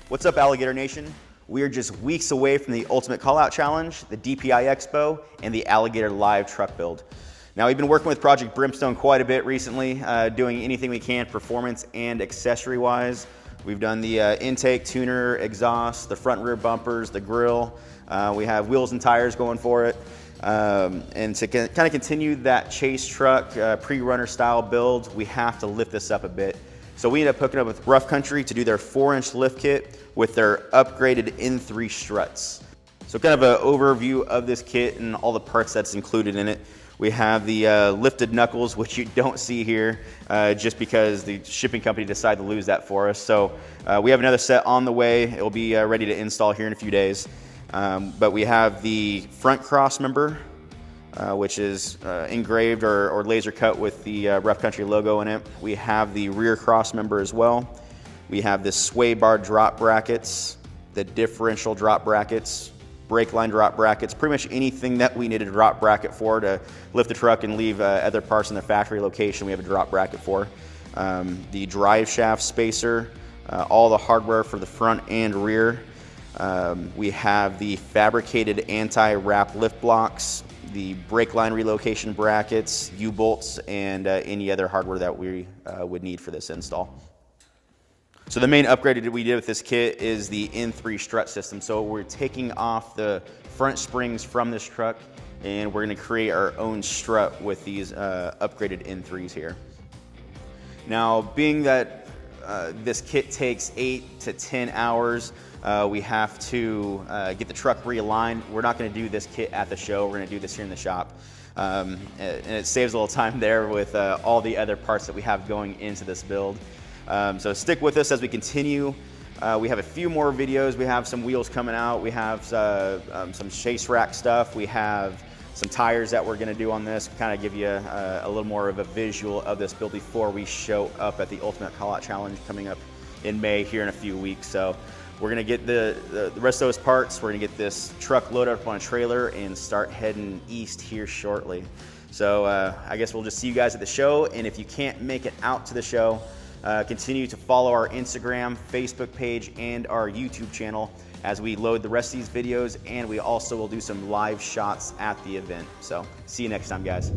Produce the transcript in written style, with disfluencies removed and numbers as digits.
What's up, Alligator Nation? We are just weeks away from the Ultimate Callout Challenge, the DPI Expo, and the Alligator Live truck build. Now, we've been working with Project Brimstone quite a bit recently, doing anything we can performance and accessory-wise. We've done the intake, tuner, exhaust, the front and rear bumpers, the grille. We have wheels and tires going for it. And to kind of continue that chase truck, pre-runner style build, we have to lift this up a bit. So we ended up hooking up with Rough Country to do their 4-inch lift kit with their upgraded N3 Struts. So kind of an overview of this kit and all the parts that's included in it. We have the lifted knuckles, which you don't see here, just because the shipping company decided to lose that for us. So we have another set on the way. It will be ready to install here in a few days. But we have the front cross member, which is engraved or laser cut with the Rough Country logo in it. We have the rear cross member as well. We have the sway bar drop brackets, the differential drop brackets, brake line drop brackets, pretty much anything that we needed a drop bracket for to lift the truck and leave other parts in the factory location, we have a drop bracket for. The drive shaft spacer, all the hardware for the front and rear. We have the fabricated anti-wrap lift blocks, the brake line relocation brackets, U-bolts, and any other hardware that we would need for this install. So the main upgrade that we did with this kit is the N3 strut system. So we're taking off the front springs from this truck and we're going to create our own strut with these upgraded N3s here. Now, being that this kit takes 8 to 10 hours, we have to get the truck realigned. We're not going to do this kit at the show. We're going to do this here in the shop. And it saves a little time there with all the other parts that we have going into this build. So stick with us as we continue. We have a few more videos. We have some wheels coming out. We have some chase rack stuff. We have some tires that we're going to do on this, kind of give you a little more of a visual of this build before we show up at the Ultimate Callout Challenge coming up in May here in a few weeks. So we're going to get the rest of those parts. We're going to get this truck loaded up on a trailer and start heading east here shortly. So I guess we'll just see you guys at the show. And if you can't make it out to the show, continue to follow our Instagram, Facebook page, and our YouTube channel as we load the rest of these videos, and we also will do some live shots at the event. So see you next time, guys.